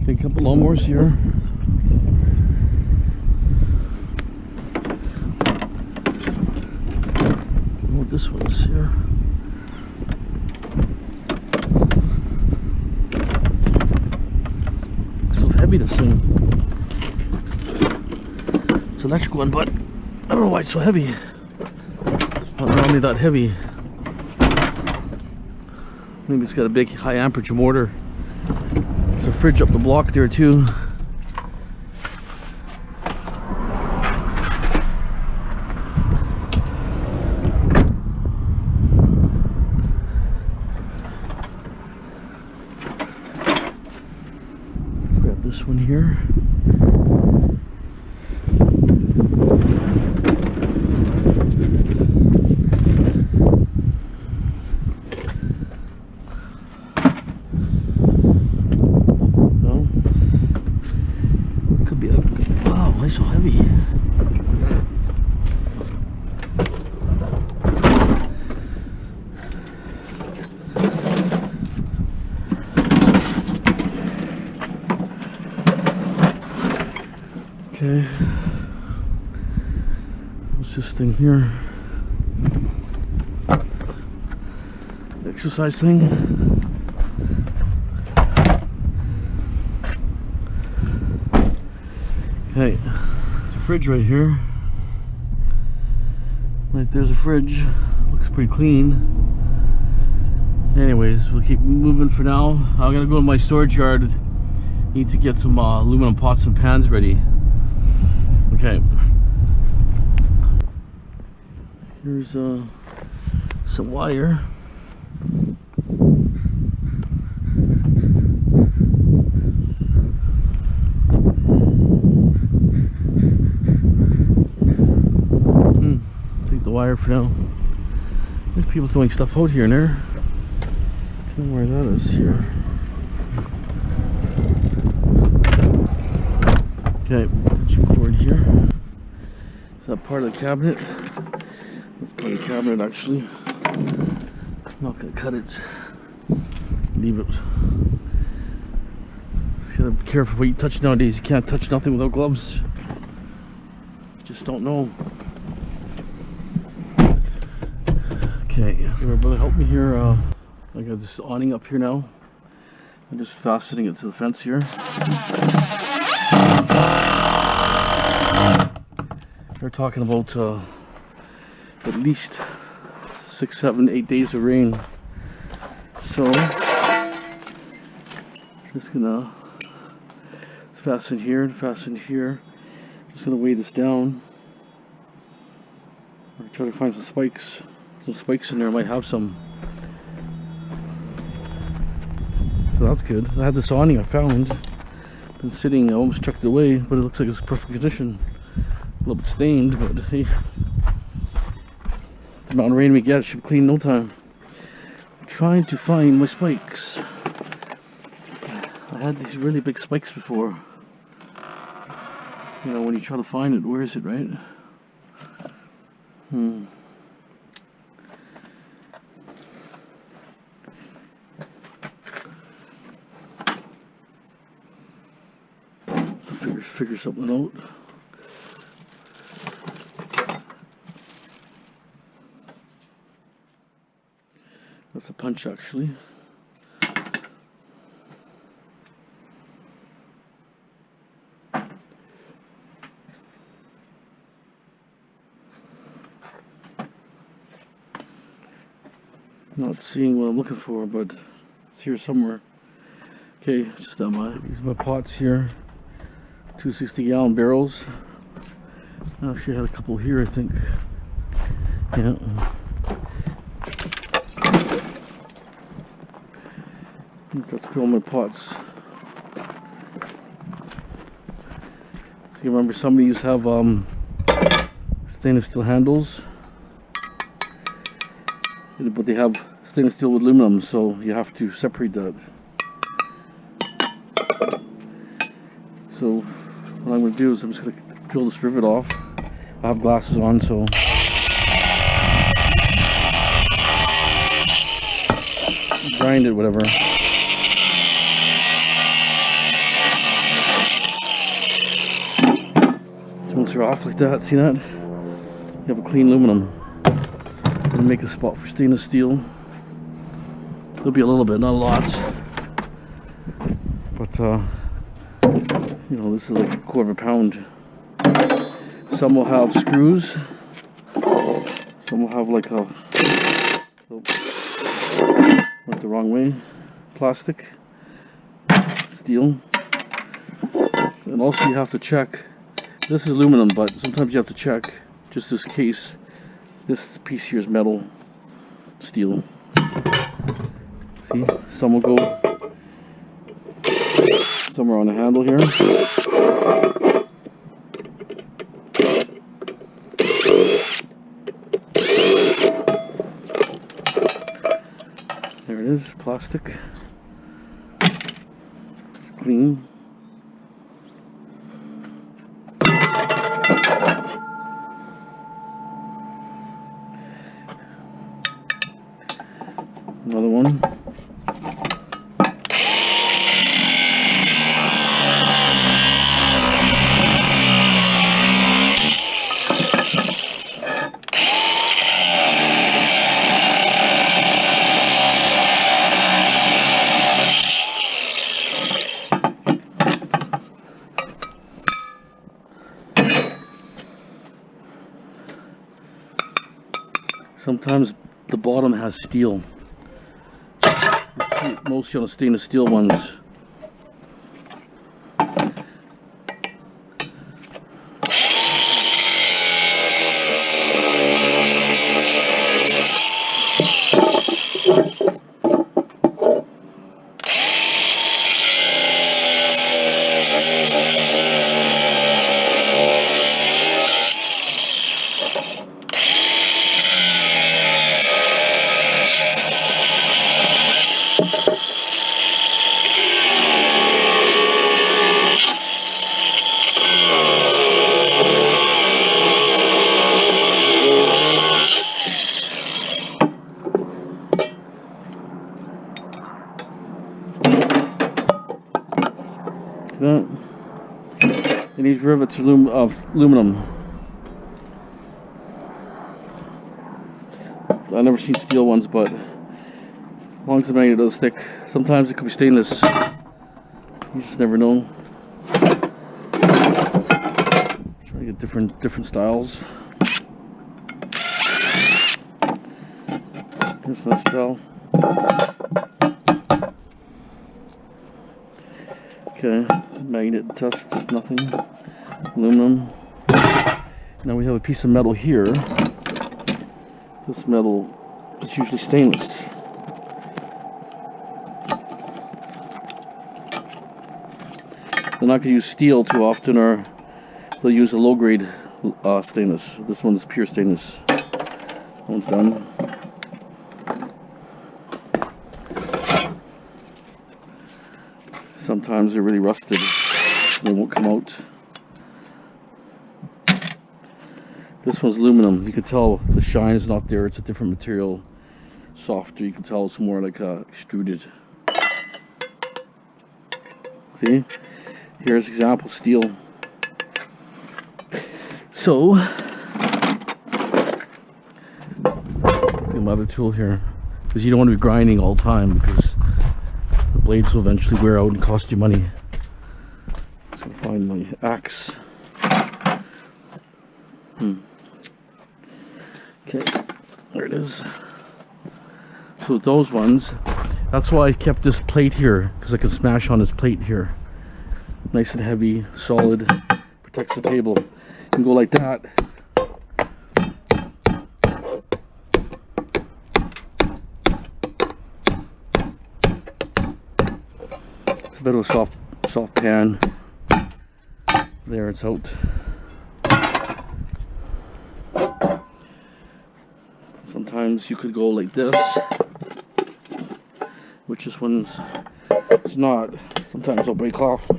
Okay, a couple lawnmowers here. What this one is here. It's so heavy, this thing. It's an electric one, but I don't know why it's so heavy. Not normally that heavy. Maybe it's got a big high amperage motor. There's a fridge up the block there too. Grab this one here. So heavy. Okay. What's this thing here? Exercise thing. Okay. Fridge right here. Right there's a fridge. Looks pretty clean. Anyways, we'll keep moving for now. I'm gonna go to my storage yard. Need to get some aluminum pots and pans ready. Okay. Here's some wire. Wire for now. There's people throwing stuff out here and there. I don't know where that is here. Okay, tension cord here. Is that part of the cabinet? That's part of the cabinet actually. I'm not gonna cut it. Leave it. Just gotta be careful what you touch nowadays. You can't touch nothing without gloves. Just don't know. Okay, my brother helped me here. I got this awning up here now. I'm just fastening it to the fence here. They're talking about at least 6, 7, 8 days of rain. So, just gonna fasten here and fasten here. Just gonna weigh this down. Or try to find some spikes. Some spikes in there, I might have some. So that's good. I had this awning I found. Been sitting, I almost chucked it away, but it looks like it's in perfect condition. A little bit stained, but hey. The amount of rain we get, it should be clean in no time. I'm trying to find my spikes. I had these really big spikes before. You know, when you try to find it, where is it, right? Figure something out. That's a punch actually. Not seeing what I'm looking for, but it's here somewhere. Okay, just that much. These are my pots here. 260-gallon barrels. I actually had a couple here, I think. Yeah. I think that's for all my pots. So you remember some of these have stainless steel handles, but they have stainless steel with aluminum, so you have to separate that. So what I'm going to do is I'm just going to drill this rivet off. I have glasses on, so grind it, whatever. are off like that. See that? You have a clean aluminum. And make a spot for stainless steel. There'll be a little bit, not a lot. But you know, this is like a quarter of a pound. Some will have screws. Some will have like a, went the wrong way, plastic, steel. And also you have to check, this is aluminum, but sometimes you have to check, just this case, this piece here is metal, steel. See, some will go somewhere on the handle here. There it is, plastic. It's clean. Another one. Sometimes the bottom has steel. Mostly on the stainless steel ones. That. And these rivets are aluminum. I've never seen steel ones, but as long as the magnet does stick, sometimes it could be stainless. You just never know. Try to get different styles. Here's that style. Okay, magnet test, nothing. Aluminum. Now we have a piece of metal here. This metal is usually stainless. They're not going to use steel too often, or they'll use a low grade stainless. This one's pure stainless. That one's done. Sometimes they're really rusted. They won't come out. This one's aluminum. You can tell the shine is not there. It's a different material. Softer. You can tell it's more like extruded. See? Here's example steel. So, another tool here, because you don't want to be grinding all the time, because the blades will eventually wear out and cost you money. Just gonna find my axe. Okay, there it is. So those ones, that's why I kept this plate here, because I can smash on this plate here. Nice and heavy, solid, protects the table. You can go like that. It's a bit of a soft pan. There, it's out. Sometimes you could go like this, which this one's, it's not. Sometimes it'll break off.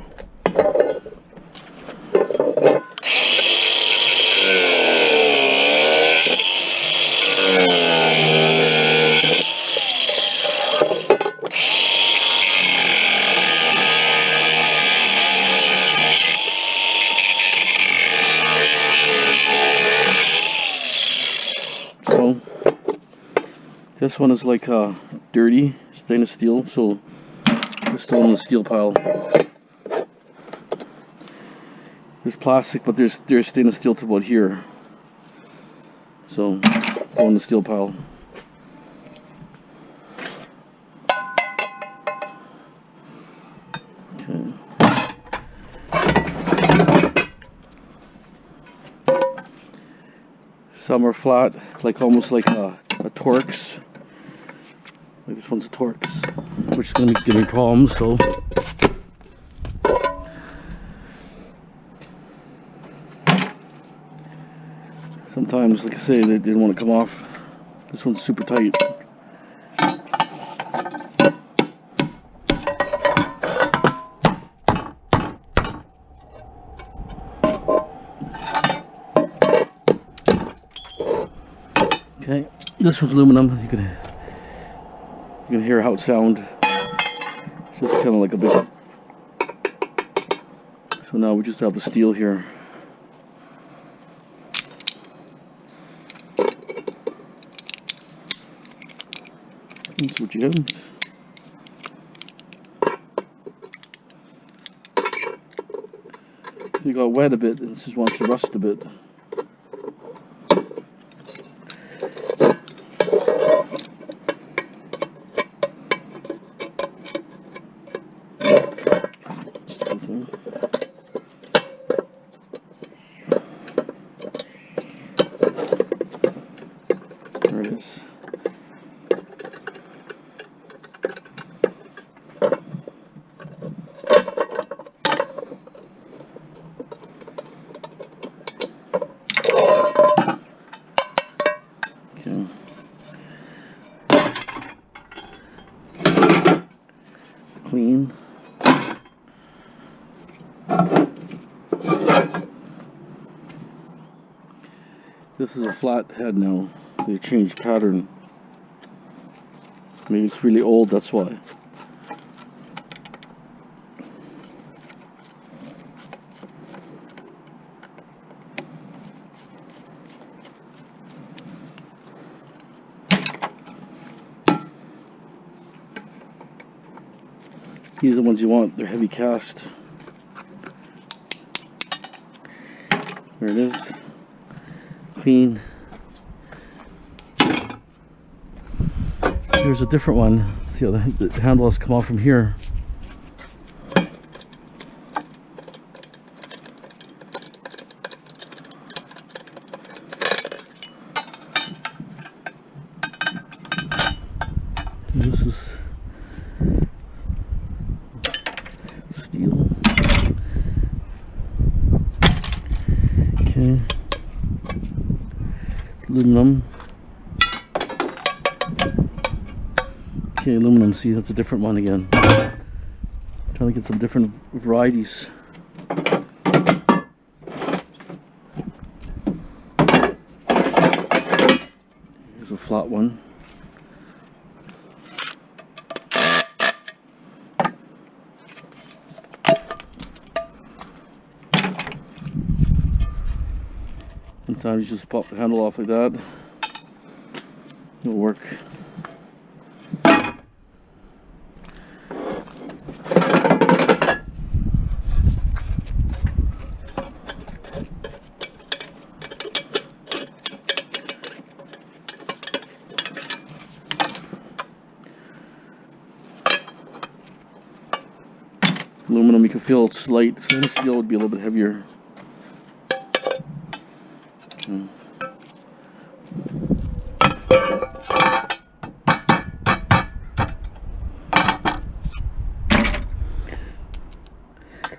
This one is like dirty stainless steel, so it's still in the steel pile. There's plastic, but there's stainless steel to about here. So go in the steel pile. Okay. Some are flat, like almost like a Torx. Like this one's a Torx, which is going to give me problems. So sometimes, like I say, they didn't want to come off. This one's super tight. Okay, this one's aluminum. You can hear how it sounds. It's just kind of like a bit. So now we just have the steel here. That's what you get. You got wet a bit, and this just wants to rust a bit. There it is. Okay. It's clean. This is a flat head now. They changed pattern. Maybe it's really old, that's why. These are the ones you want. They're heavy cast. There it is. Clean. There's a different one. See how the handle has come off from here. And this is steel. Okay. Aluminum. Okay, aluminum. See, that's a different one again. Trying to get some different varieties. Here's a flat one. Sometimes you just pop the handle off like that. It'll work. Aluminum, you can feel it's light. Stainless steel would be a little bit heavier.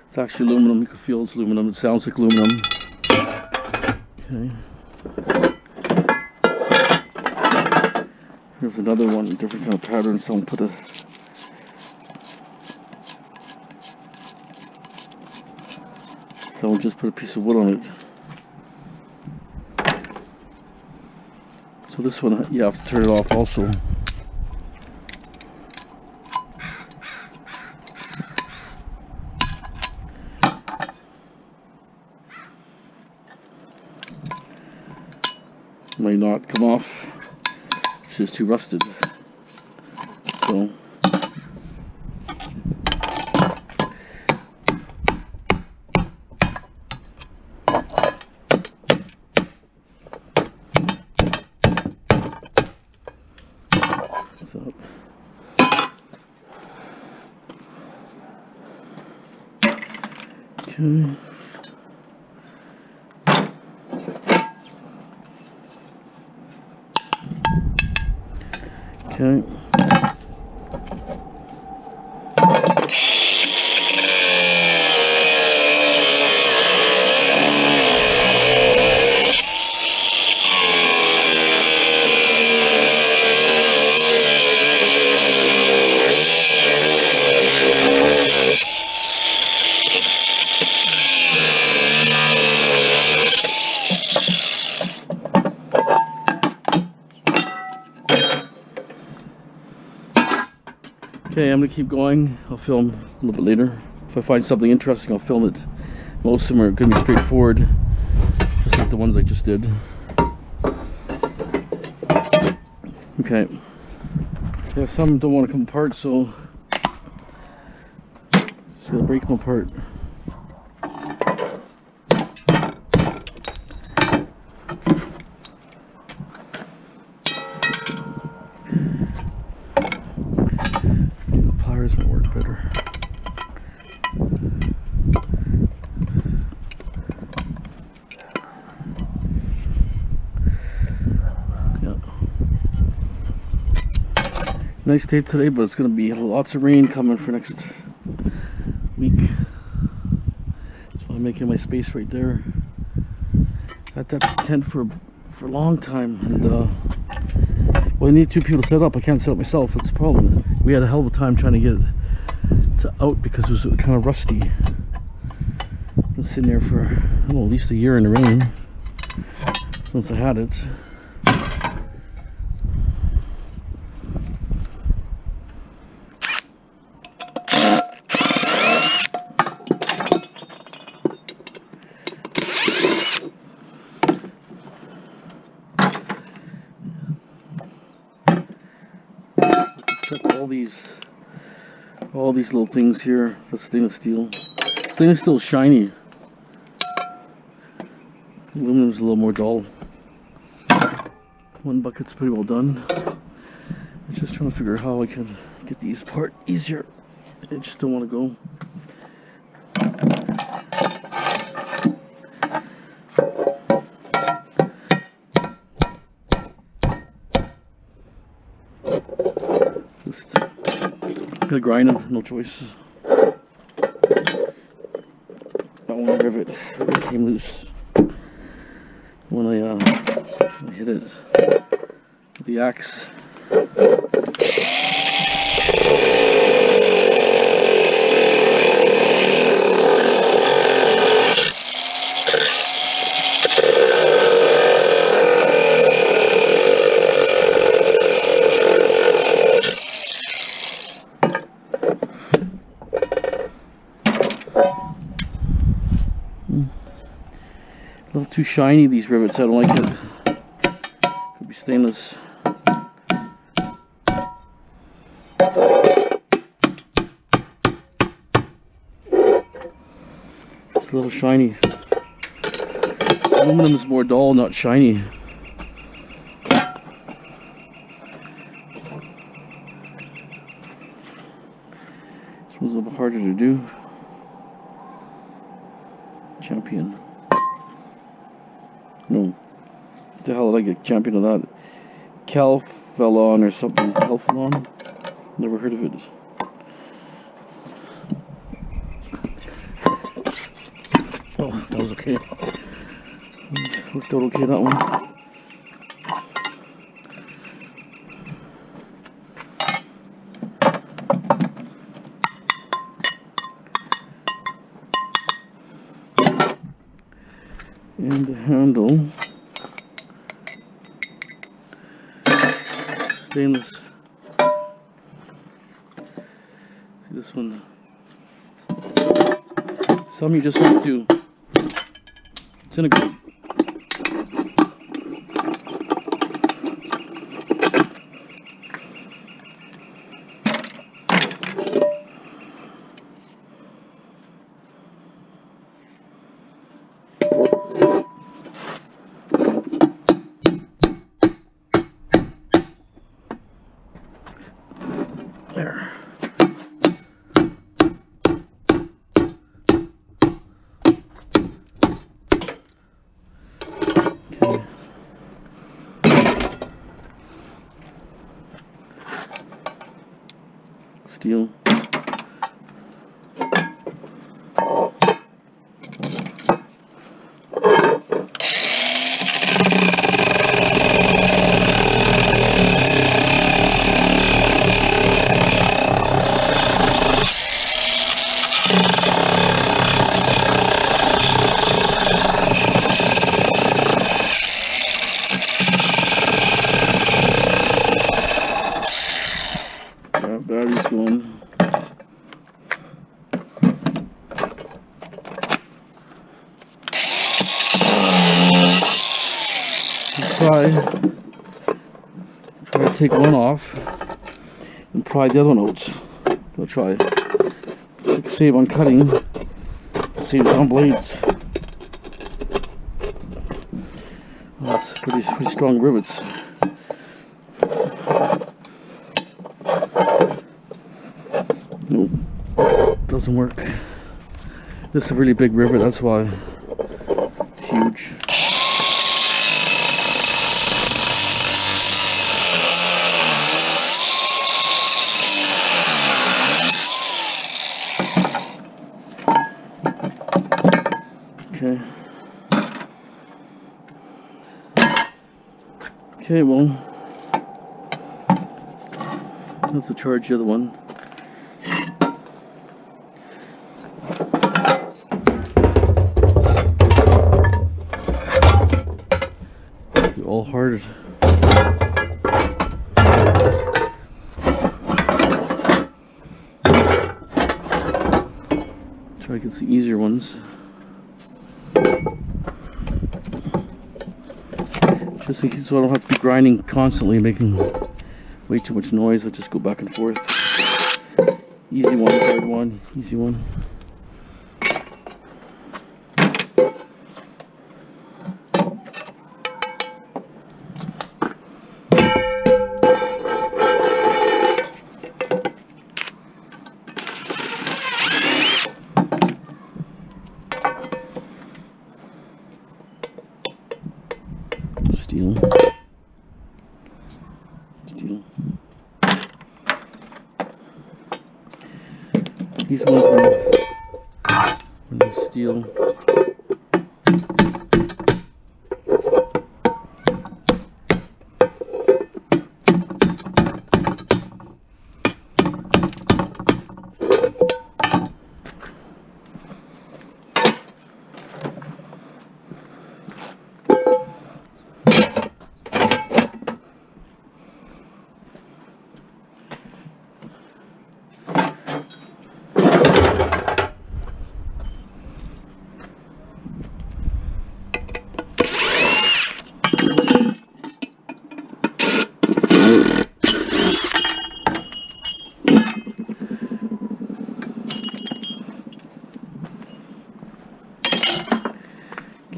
It's actually aluminum. You can feel it's aluminum. It sounds like aluminum. Okay. Here's another one, different kind of pattern. Someone put someone just put a piece of wood on it. So this one, you have to turn it off also. May not come off. It's is too rusted. So okay. Okay. Okay, I'm gonna keep going. I'll film a little bit later. If I find something interesting, I'll film it. Most of them are gonna be straightforward, just like the ones I just did. Okay. Yeah, some don't want to come apart, so just gonna break them apart. Pliers might work better. Yeah. Nice day today, but it's going to be lots of rain coming for next week. That's why I'm making my space right there. Had that tent for a long time, and well, I need two people to set up. I can't set up myself. That's the problem. We had a hell of a time trying to get it out because it was kind of rusty. Been sitting there for, I don't know, at least a year in the rain since I had it. All these little things here. That's stainless steel. Stainless steel is shiny. Aluminum's a little more dull. One bucket's pretty well done. I'm just trying to figure out how I can get these apart easier. I just don't want to go. Just gotta grind them, no choice. That one rivet came loose when I hit it with the axe. A little too shiny, these rivets. I don't like it. Could be stainless. It's a little shiny. Aluminum is more dull, not shiny. This one's a little harder to do. Champion. No, what the hell did I get champion of that? Calphalon or something. Calphalon? Never heard of it. Oh, that was okay. Worked out okay, that one. And the handle, stainless. See this one. Some you just have to disintegrate. There. Okay. Steel. Battery's going. Try to take one off and pry the other one out. I'll try. Save on cutting, save on blades. Well, that's pretty strong rivets. Nope, doesn't work. This is a really big rivet, that's why. It's huge. Okay. Okay, well, let's charge the other one. They're all hard. Try to get the easier ones. Just in case so I don't have to be grinding constantly, making way too much noise. I just go back and forth. Easy one, hard one, easy one. Steel. Steel. These ones are steel.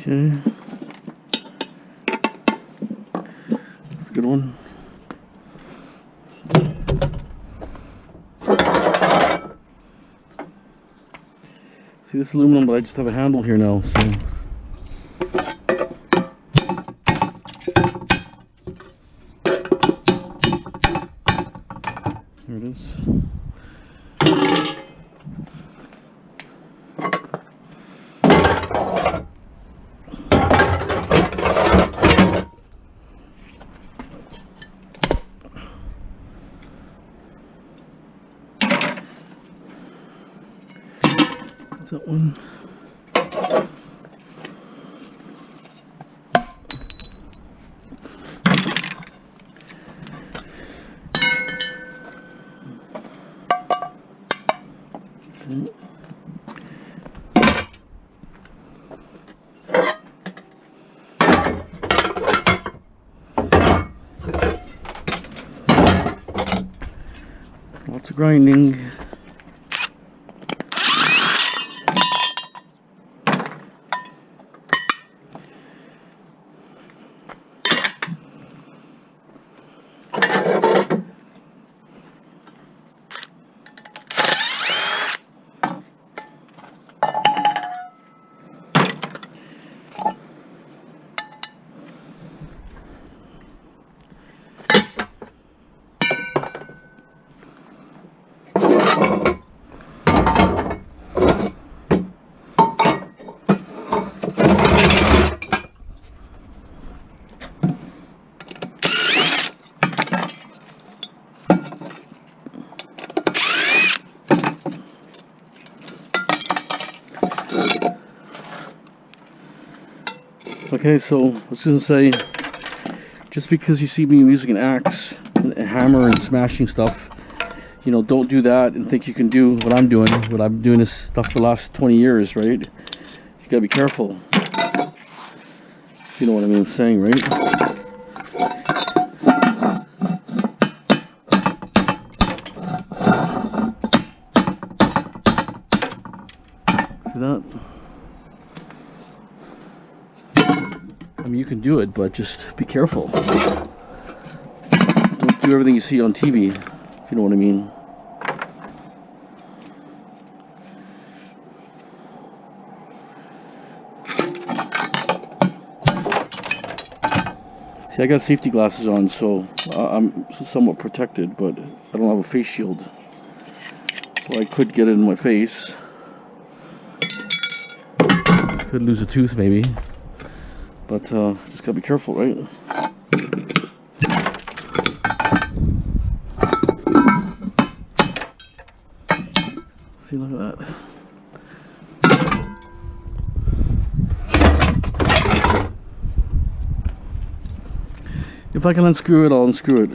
Okay, that's a good one. See, this is aluminum, but I just have a handle here now, so. There it is. That one. Okay. Lots of grinding. Okay, so I was going to say, just because you see me using an axe, a hammer, and smashing stuff, you know, don't do that and think you can do what I'm doing. What I've been doing this stuff for the last 20 years, right? You gotta be careful. You know what I'm saying, right? See that? I mean, you can do it, but just be careful. Don't do everything you see on TV, if you know what I mean. See, I got safety glasses on, so I'm somewhat protected, but I don't have a face shield. So I could get it in my face. Could lose a tooth, maybe. But just gotta be careful, right? See, look at that. If I can unscrew it, I'll unscrew it.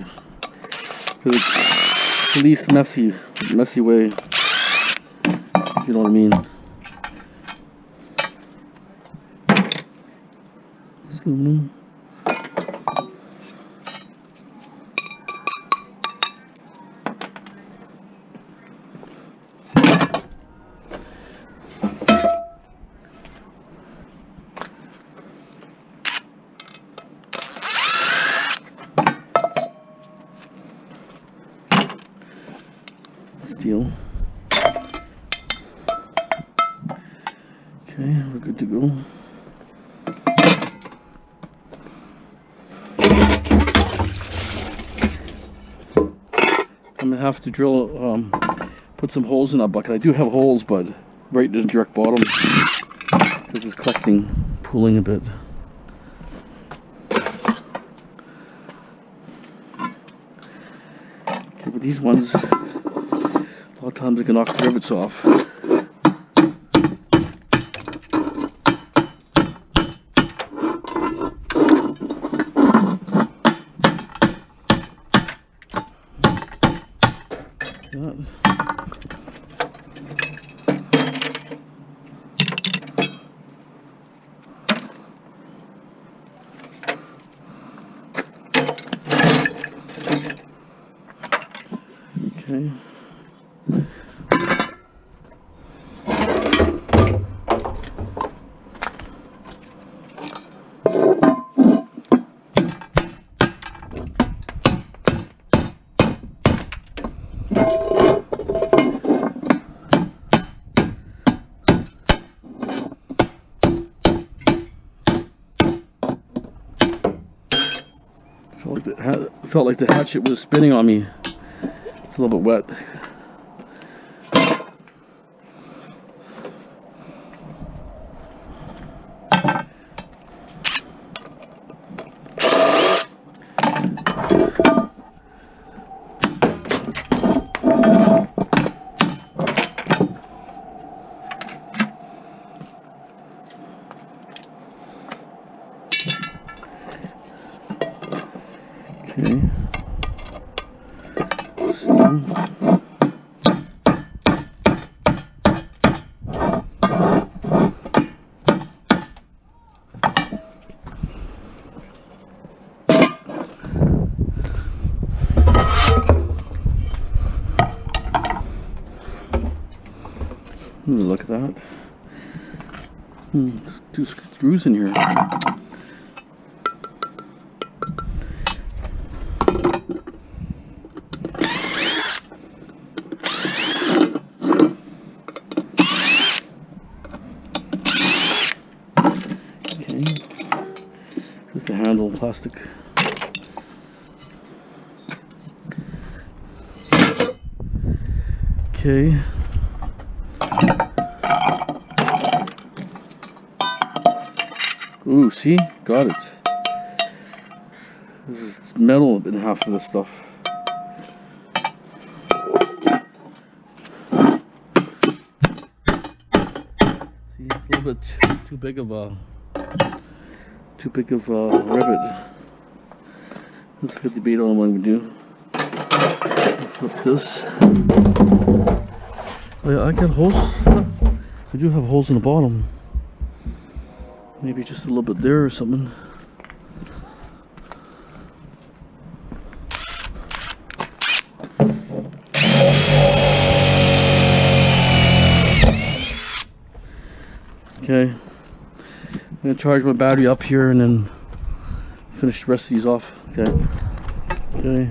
Because it's the least messy way. If you know what I mean. It's aluminum. Steel. Okay, we're good to go. I'm gonna have to drill, put some holes in that bucket. I do have holes, but right in the direct bottom because it's collecting, pooling a bit. Okay, but these ones, a lot of times I can knock the rivets off. Okay. Felt like the hatchet was spinning on me. It's a little bit wet. Okay. Look at that. There's 2 screws in here. Okay. Just the handle, plastic. Okay. Ooh, see? Got it. There's metal in half of this stuff. See, it's a little bit too big of a too big of a rivet. Let's get the debate on what I'm going to do. Flip this. Oh yeah, I got holes. I do have holes in the bottom. Maybe just a little bit there or something. Okay, I'm going to charge my battery up here and then finish the rest of these off. Okay. Okay.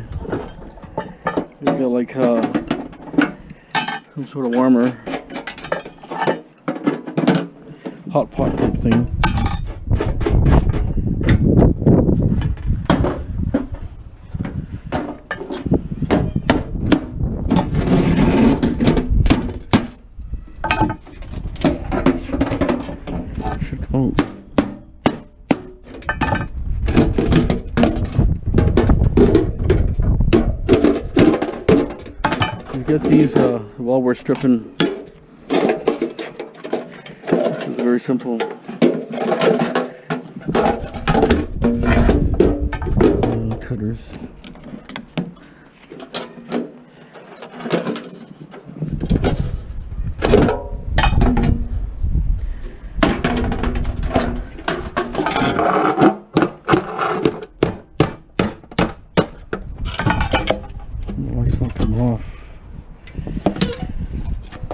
We got like some sort of warmer, hot pot type thing. Should come out. Get these while we're stripping. This is very simple. Cutters. Oh, it's not come off.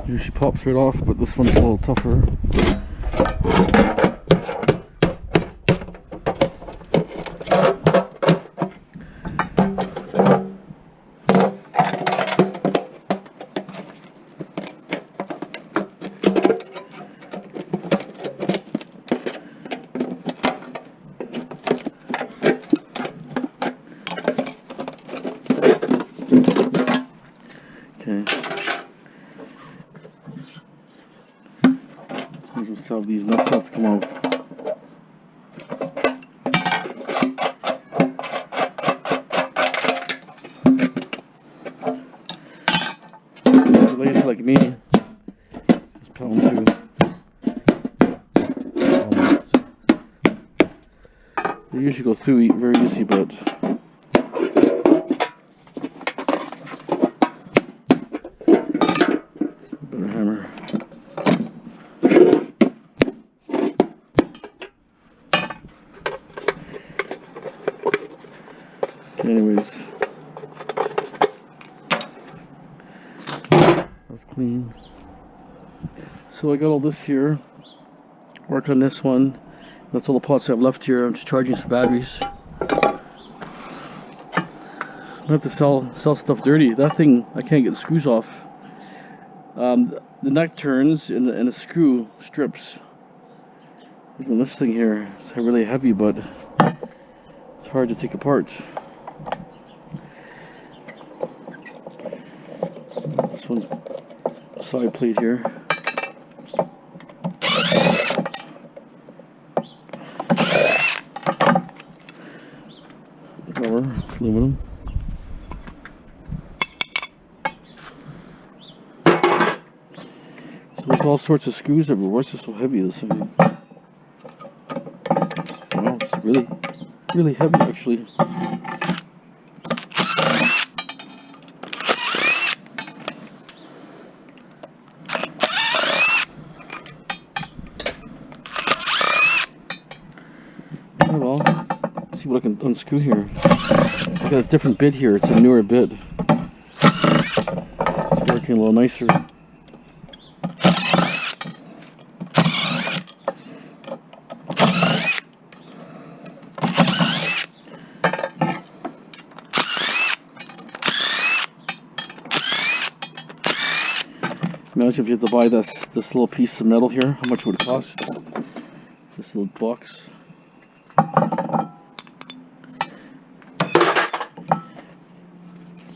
Usually pops right off, but this one's a little tougher. Okay. We'll just have these nuts have to come off. Lazy like me, just pound through. They usually go through very easy, but better hammer. Anyways, that's clean. So I got all this here. Work on this one. That's all the pots I have left here. I'm just charging some batteries. I have to sell stuff dirty. That thing, I can't get the screws off. The nut turns and the screw strips. Even this thing here, it's really heavy, but it's hard to take apart. This one's a side plate here. Cover, it's aluminum. So there's all sorts of screws everywhere. Why is it so heavy, this thing? Wow, it's really heavy actually. Oh well, let's see what I can unscrew here. I got a different bit here. It's a newer bit. It's working a little nicer. Imagine if you had to buy this little piece of metal here, how much would it cost? This little box.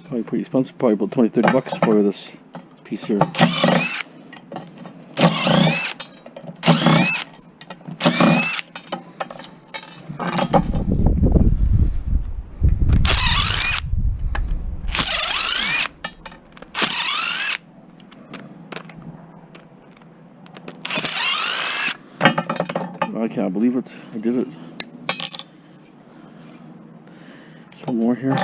Probably pretty expensive, probably about 20-30 bucks for this piece here. I can't believe it. I did it. One more here.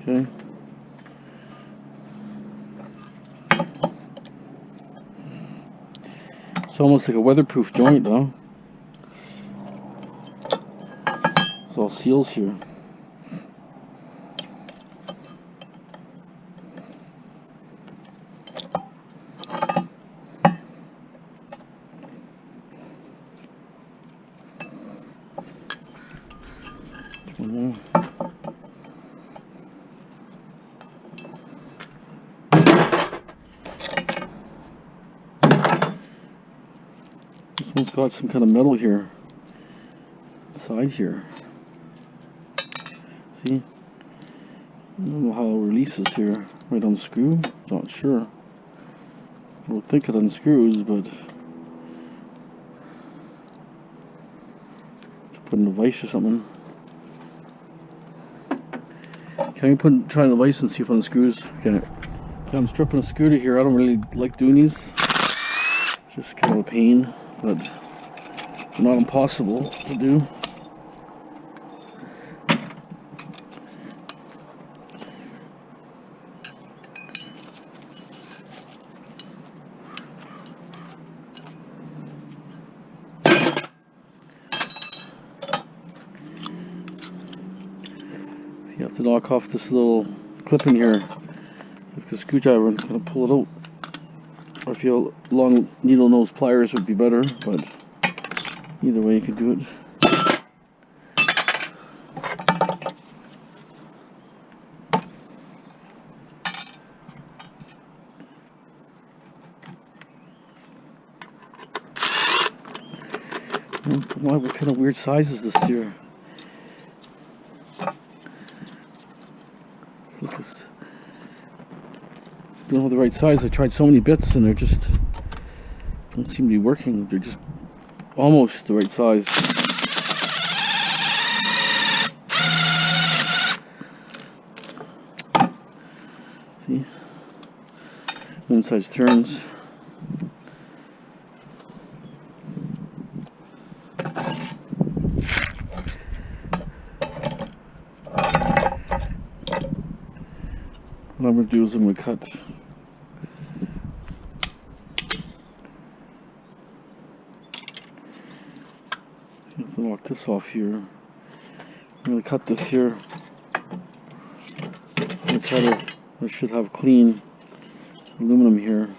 Okay. It's almost like a weatherproof joint though. It's all seals here. One more. This one's got some kind of metal here, inside here. See? I don't know how it releases here. Might unscrew? Not sure. I would think it unscrews, but to put in a vise or something. Can we try the vise and see if it unscrews? Okay. I'm stripping a screw to here. I don't really like doing these. It's just kind of a pain, but not impossible to do. You have to knock off this little clip in here with the screwdriver and kind of pull it out. Or if you have long needle nose pliers would be better, but either way you can do it. What kind of weird size is this here? Don't have the right size. I tried so many bits and they're just don't seem to be working. They're just almost the right size. See? One size turns. What I'm going to do is I'm going to cut. I have to knock this off here. I'm going to cut this here. The cutter, I should have clean aluminum here.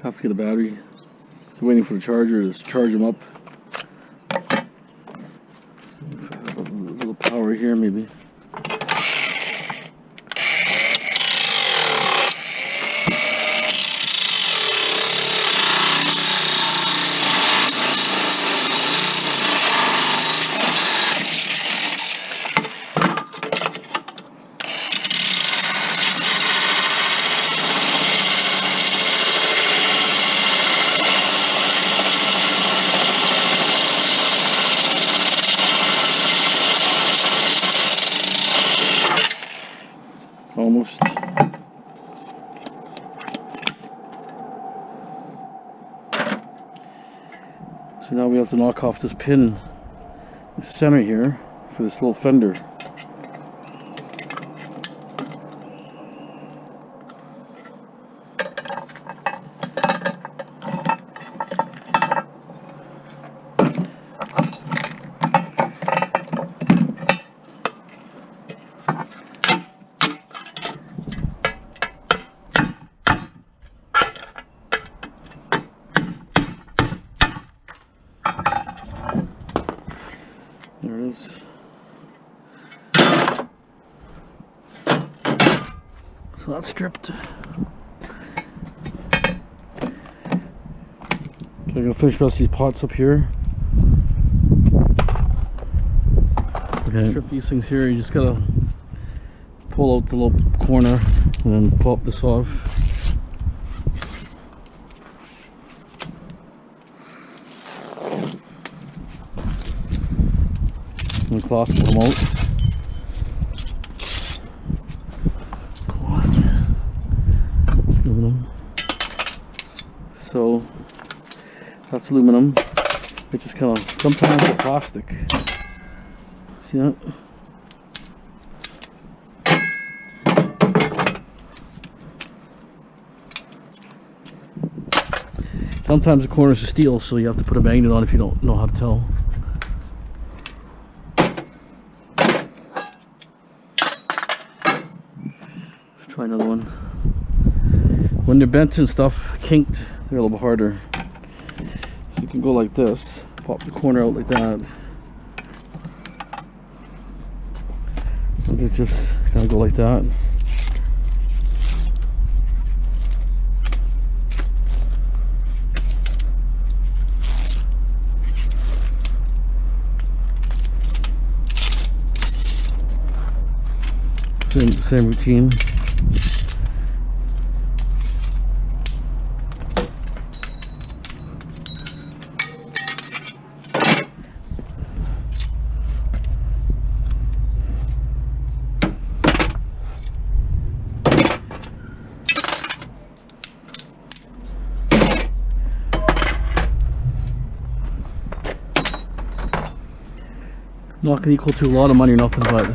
Have to get a battery. So waiting for the charger to charge them up. A little power here maybe. Almost. So now we have to knock off this pin in the center here for this little fender. There it is. So that's stripped. Okay, I'm gonna finish the rest of these pots up here. Okay. Strip these things here, you just gotta pull out the little corner. And then pop this off. And the cloth will come out. Cloth. Aluminum. So that's aluminum. It's just kind of, sometimes it's plastic. See that? Sometimes the corners are steel, so you have to put a magnet on if you don't know how to tell. Let's try another one. When they're bent and stuff, kinked, they're a little bit harder. So you can go like this, pop the corner out like that. And they just kind of go like that. Same routine. Not going to equal to a lot of money or nothing, but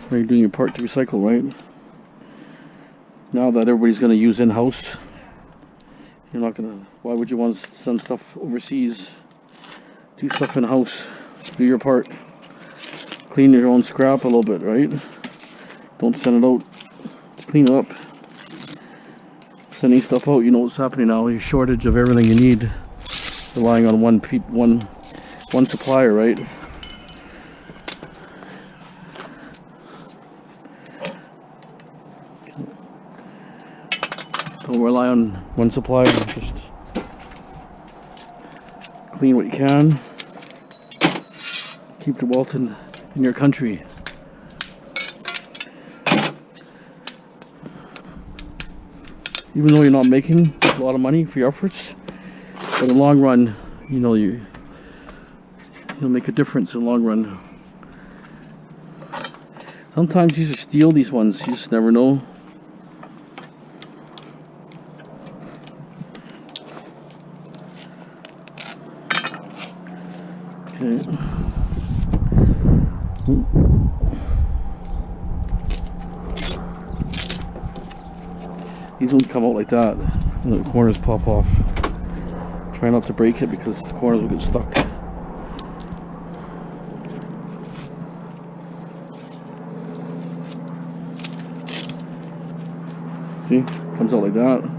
when you're doing your part to recycle, right? Now that everybody's going to use in-house, you're not going to, why would you want to send stuff overseas? Do stuff in-house, do your part, clean your own scrap a little bit, right? Don't send it out, just clean it up. Sending stuff out, you know what's happening now, a shortage of everything you need, relying on one supplier, right? Don't rely on one supplier, just clean what you can. Keep the wealth in your country. Even though you're not making a lot of money for your efforts, but in the long run, you know, you'll make a difference in the long run. Sometimes these are steel, these ones, you just never know. Okay. These ones come out like that, and the corners pop off. Try not to break it because the corners will get stuck. See? Comes out like that.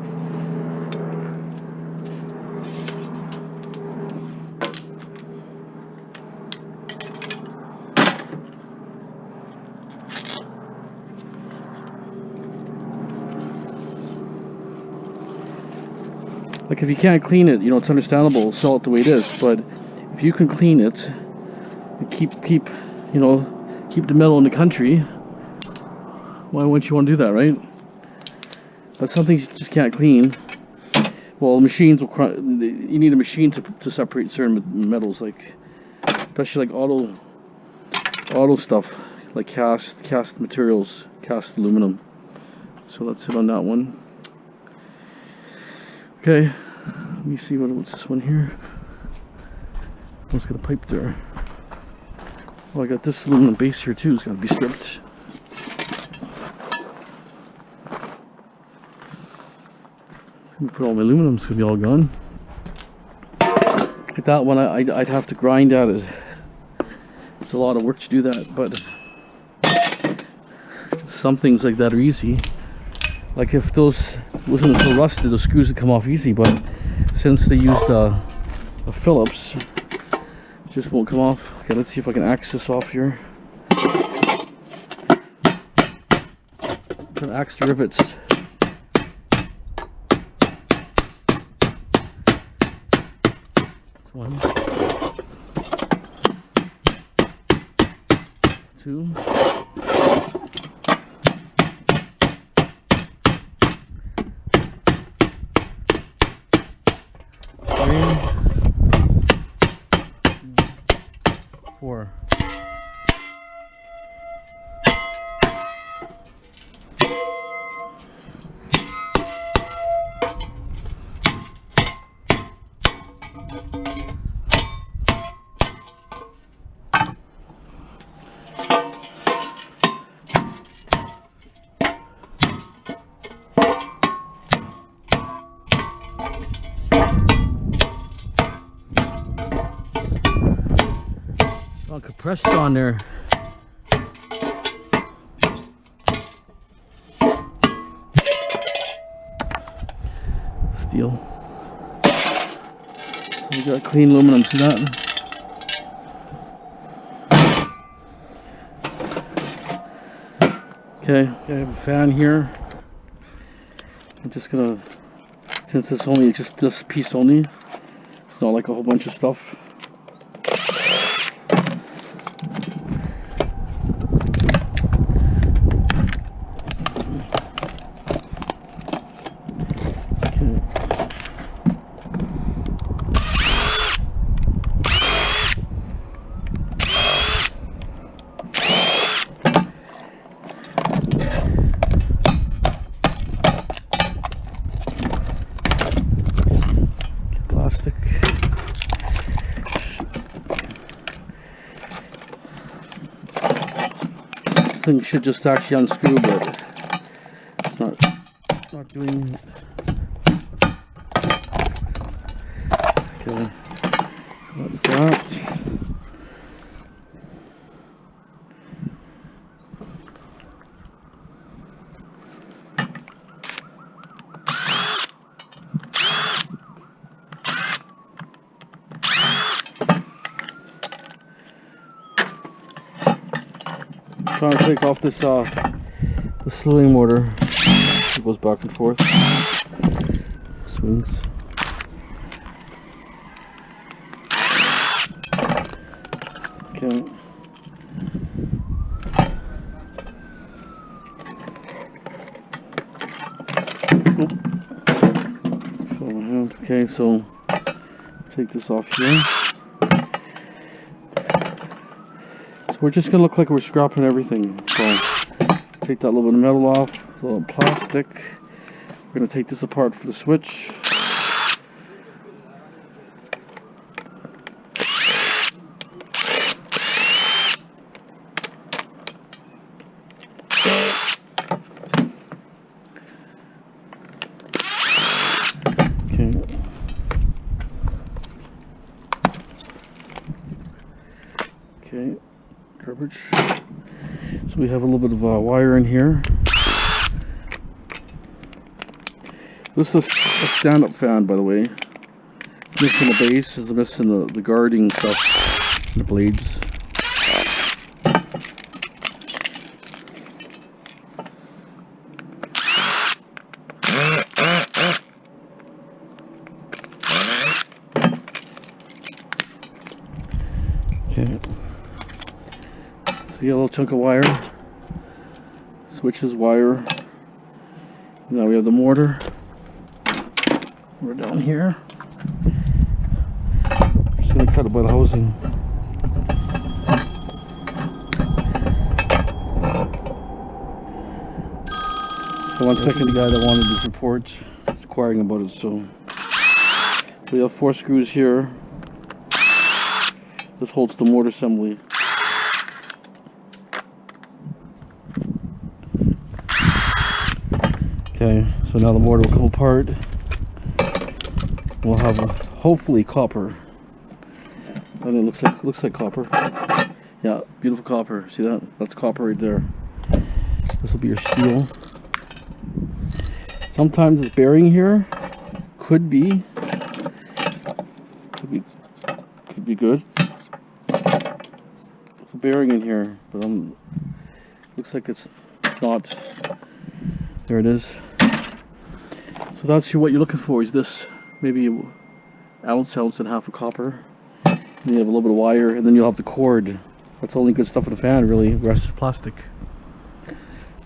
Like if you can't clean it, you know, it's understandable, sell it the way it is, but if you can clean it and keep you know, keep the metal in the country, why wouldn't you want to do that, right? But some things you just can't clean. Well, machines will, you need a machine to separate certain metals, like especially like auto stuff, like cast materials, cast aluminum. So let's sit on that one. Okay, let me see what's this one here. Let's get a pipe there. Well, I got this aluminum base here too. It's got to be stripped. Let me put all my aluminum. It's gonna be all gone. Like that one, I'd have to grind at it. It's a lot of work to do that, but some things like that are easy. Like if those wasn't so rusted, the screws would come off easy, but since they used a Phillips, it just won't come off. Okay, let's see if I can axe this off here. I'm trying to axe the rivets. That's one. Two. 4. All compressed on there. Steel. So we got clean aluminum, see that? Okay, I have a fan here. I'm just gonna, since it's only just this piece only, it's not like a whole bunch of stuff. Plastic. This thing should just actually unscrew, but it's not doing it. Okay, so that's that. Trying to take off this the slewing motor. It goes back and forth. Swings. Okay. Feel my hand. Okay, so take this off here. We're just gonna look like we're scrapping everything. So take that little bit of metal off, a little plastic. We're gonna take this apart for the switch. Okay. Garbage. So we have a little bit of wire in here. This is a stand-up fan, by the way. It's missing the base, it's missing the guarding stuff, the blades. Okay. So you got a little chunk of wire, switches, wire. Now we have the mortar. We're down here. Just gonna cut it by the housing. So 1 second, the guy that wanted this report is inquiring about it. So we have 4 screws here. This holds the mortar assembly. Okay, so now the mortar will come apart. We'll have a, hopefully, copper. And it looks like copper. Yeah, beautiful copper. See that? That's copper right there. This will be your steel. Sometimes this bearing here could be good. It's a bearing in here, but looks like it's not. There it is. So that's what you're looking for, is this maybe an ounce and a half of copper. And you have a little bit of wire, and then you'll have the cord. That's the only good stuff in the fan, really. The rest is plastic.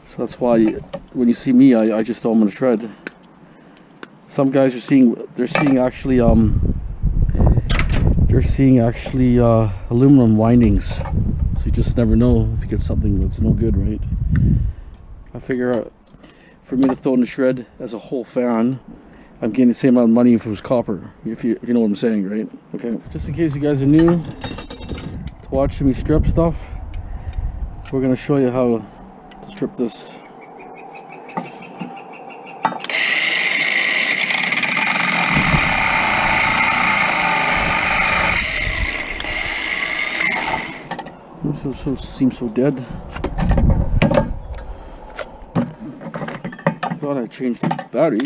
So that's why when you see me, I just throw them in a shred. Some guys are seeing, they're seeing actually they're seeing actually aluminum windings. So you just never know if you get something that's no good, right? I figure for me to throw in the shred as a whole fan, I'm getting the same amount of money if it was copper, if you know what I'm saying, right? Okay, just in case you guys are new to watching me strip stuff, we're going to show you how to strip this. This seems so dead. I thought I changed the battery.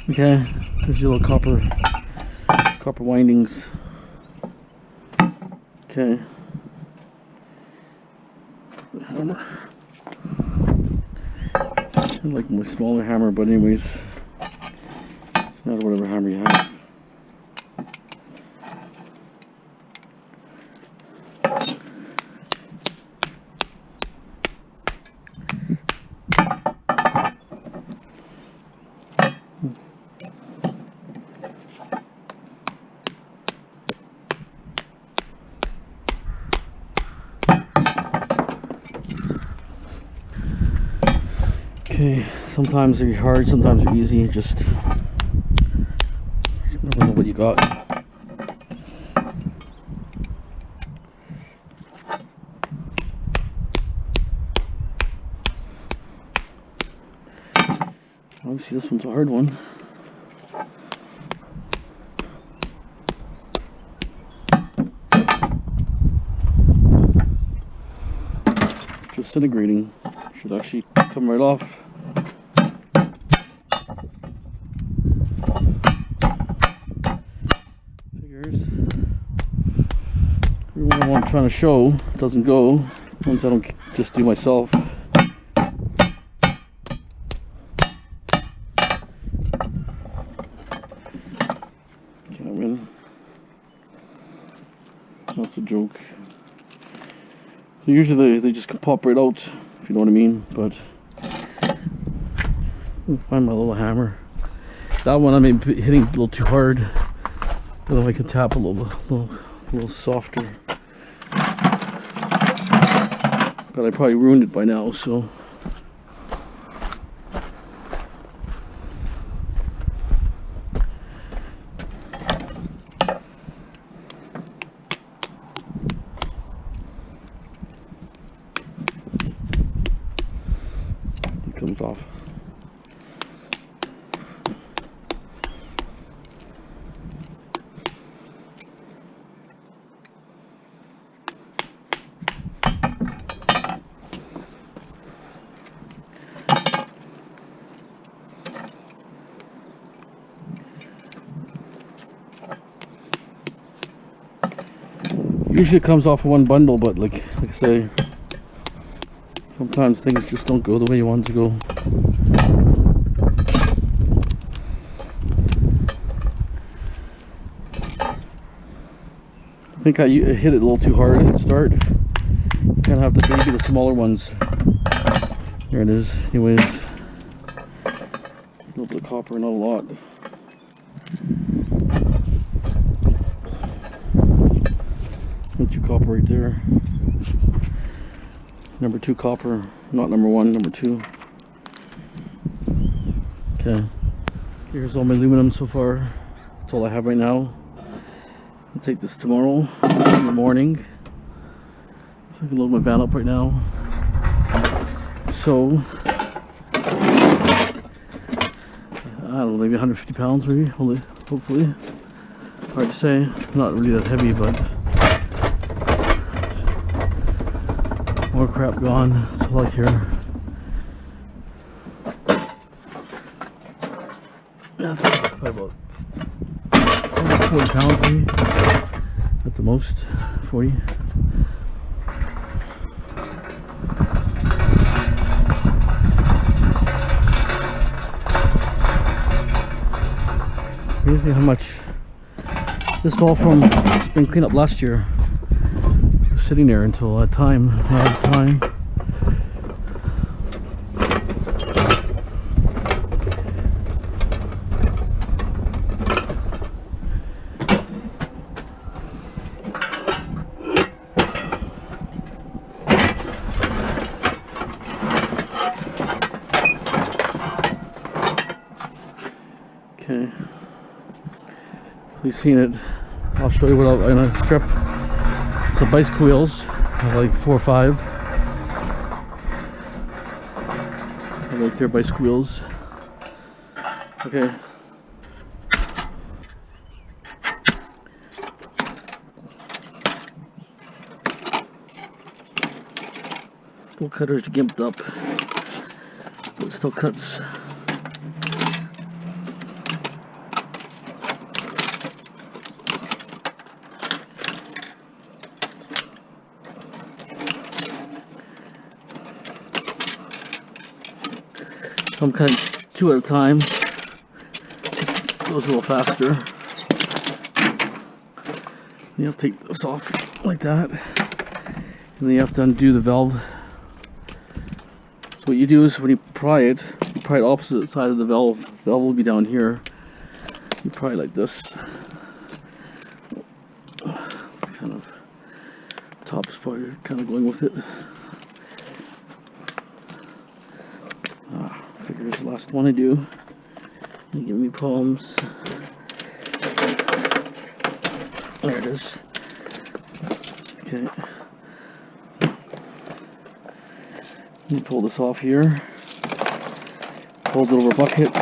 Okay, there's your little copper windings. Okay. Hammer. I like my smaller hammer, but anyways, not whatever hammer you have. Okay, sometimes they're hard, sometimes they're easy, just never know what you got. Obviously this one's a hard one. Disintegrating, should actually come right off. Figures. Everyone what I'm trying to show doesn't go. Ones I don't just do myself. Can't win. That's a joke. So usually they just can pop right out, if you know what I mean, but I'll find my little hammer. That one I may be hitting a little too hard, but then I can tap a little softer. But I probably ruined it by now, so. Comes off. Usually it comes off in one bundle, but like I say, sometimes things just don't go the way you want to go. I think I hit it a little too hard at the start. You kind of have to baby the smaller ones. There it is. Anyways, a little bit of copper, not a lot. That's your copper right there. Number 2 copper, not number 1, number 2. Okay, here's all my aluminum so far. That's all I have right now. I'll take this tomorrow in the morning. So I can load my van up right now. So, I don't know, maybe 150 pounds maybe, hopefully. Hard to say, not really that heavy, but more crap gone. So like here. That's probably about 40 pounds maybe, at the most, 40. It's amazing how much this is all from spring cleanup last year. It was sitting there until that time, not at the time. Okay, so you've seen it. I'll show you what I'm gonna strip. Some bicycle wheels, like 4 or 5. I like their bicycle wheels. Okay. Little cutter's gimped up, but it still cuts. So I'm cutting 2 at a time. Goes a little faster. You have to take this off like that, and then you have to undo the valve. So what you do is when you pry it opposite side of the valve. The valve will be down here. You pry it like this. It's kind of top is probably kind of going with it. I figure it's the last one I do. You give me problems. There it is. Okay. Let me pull this off here. Hold it over a bucket.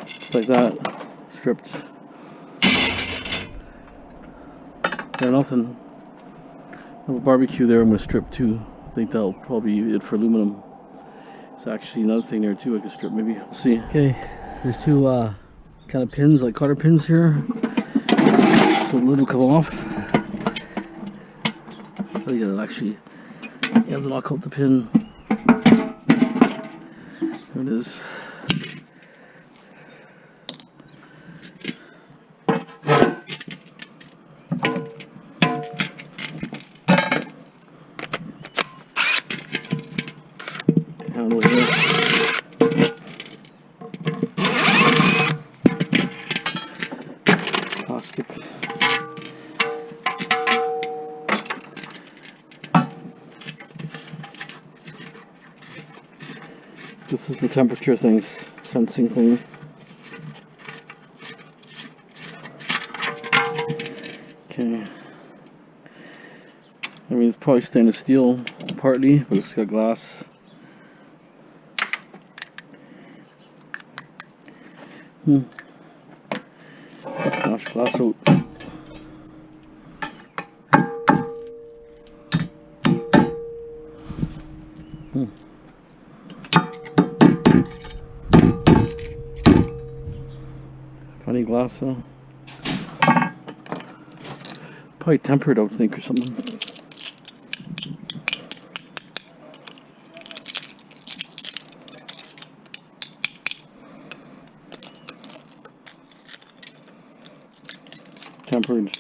Just like that. Stripped. Fair nothing. I have a barbecue there I'm going to strip too. I think that'll probably be it for aluminum. It's actually another thing there too I can strip maybe. We'll see. Okay, there's 2 kind of pins, like cotter pins here. So the lid will come off. So you gotta actually, you have to knock out the pin. There it is. Handle here. Plastic. This is the temperature sensing thing. Okay. I mean, it's probably stainless steel partly, but it's got glass. Let's smash glass out. Funny glass though. Probably tempered, I would think, or something. Tempered.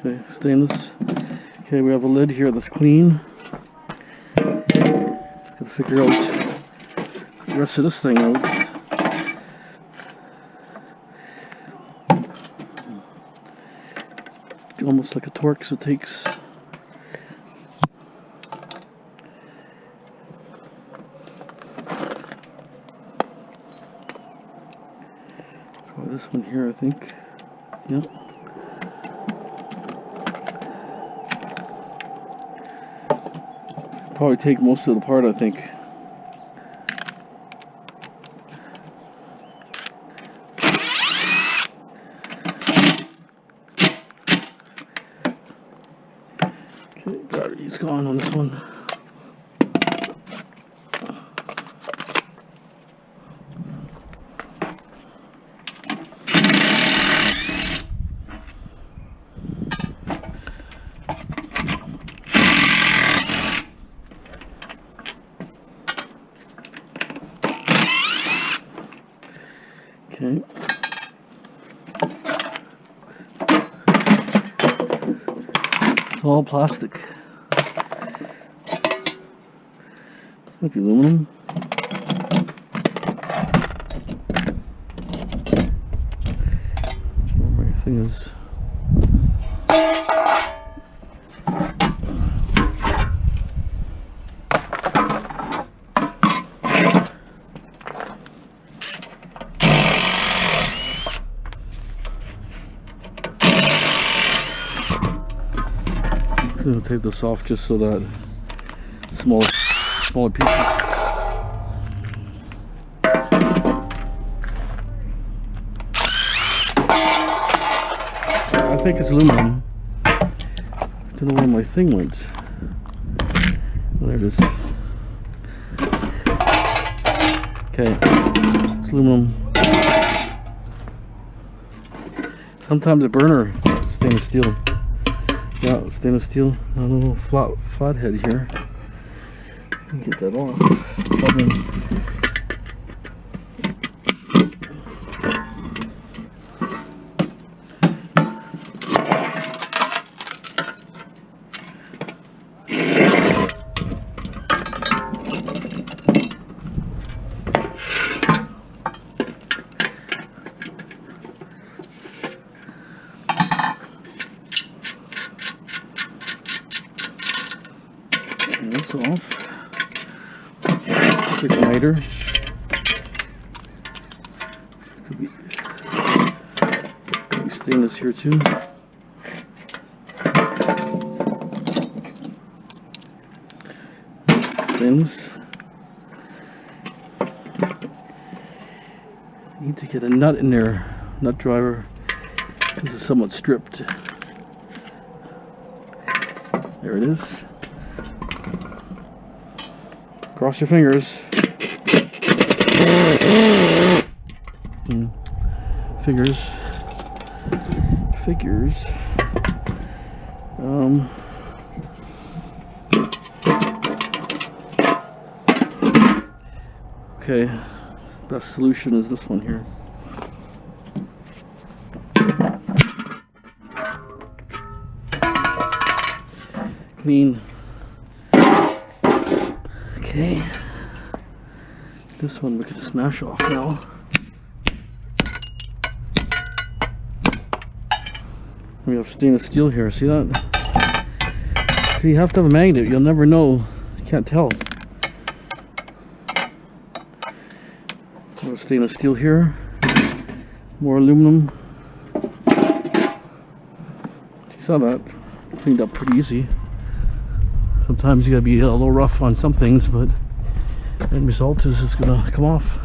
Okay, stainless. Okay, we have a lid here that's clean. Just gotta figure out the rest of this thing out. Almost like a torque, so it takes. Probably this one here, I think. Yep. Probably take most of it apart, I think. gone on this one. Okay. It's all plastic. Might be aluminum. That's where my thing is. I'm going to take this off just so that smaller pieces. I think it's aluminum. I don't know where my thing went. Oh, there it is. Okay, it's aluminum. Sometimes a burner, stainless steel. Yeah, stainless steel. A little flat head here. Get that off. That's off. Quick lighter. This could be stainless here too. Stainless. Need to get a nut in there, nut driver, because it's somewhat stripped. There it is. Cross your fingers. Figures. Okay, the best solution is this one here. Clean. Okay, this one we can smash off now. We have stainless steel here, see that? See, you have to have a magnet, you'll never know, you can't tell. More stainless steel here, more aluminum. You saw that, cleaned up pretty easy. Sometimes you gotta be a little rough on some things, but the end result is it's gonna come off.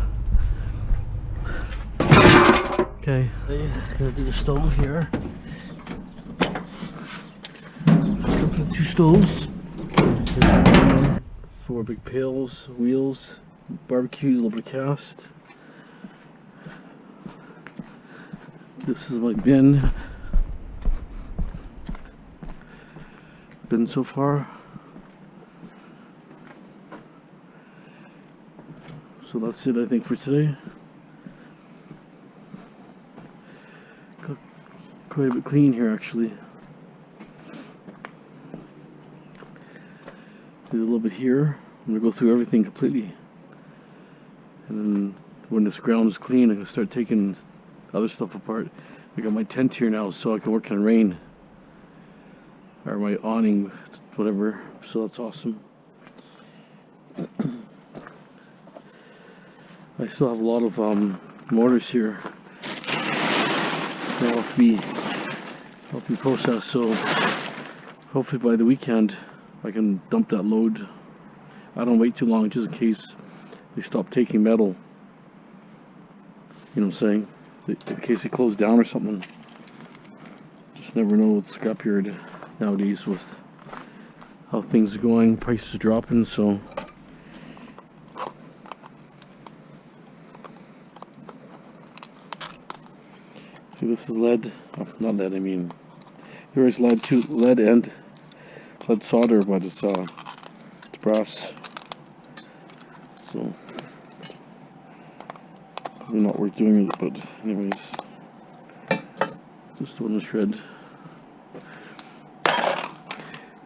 Okay, gonna do the stove here. Two stoves. 4 big pails, wheels, barbecue, a little bit of cast. This is my bin so far. So that's it, I think, for today. Got quite a bit clean here, actually. There's a little bit here. I'm going to go through everything completely. And then when this ground is clean, I'm going to start taking other stuff apart. I got my tent here now, so I can work in the rain. Or my awning, whatever. So that's awesome. I still have a lot of mortars here that have to be processed, so hopefully by the weekend I can dump that load. I don't wait too long just in case they stop taking metal. You know what I'm saying? In case they close down or something. Just never know with scrapyard nowadays with how things are going. Prices are dropping, so see, this is lead. Oh, not lead. I mean, there is lead too. Lead and lead solder, but it's brass. So probably not worth doing it. But anyways, just one to shred.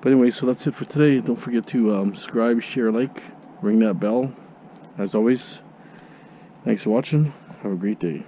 But anyway, so that's it for today. Don't forget to subscribe, share, like, ring that bell. As always, thanks for watching. Have a great day.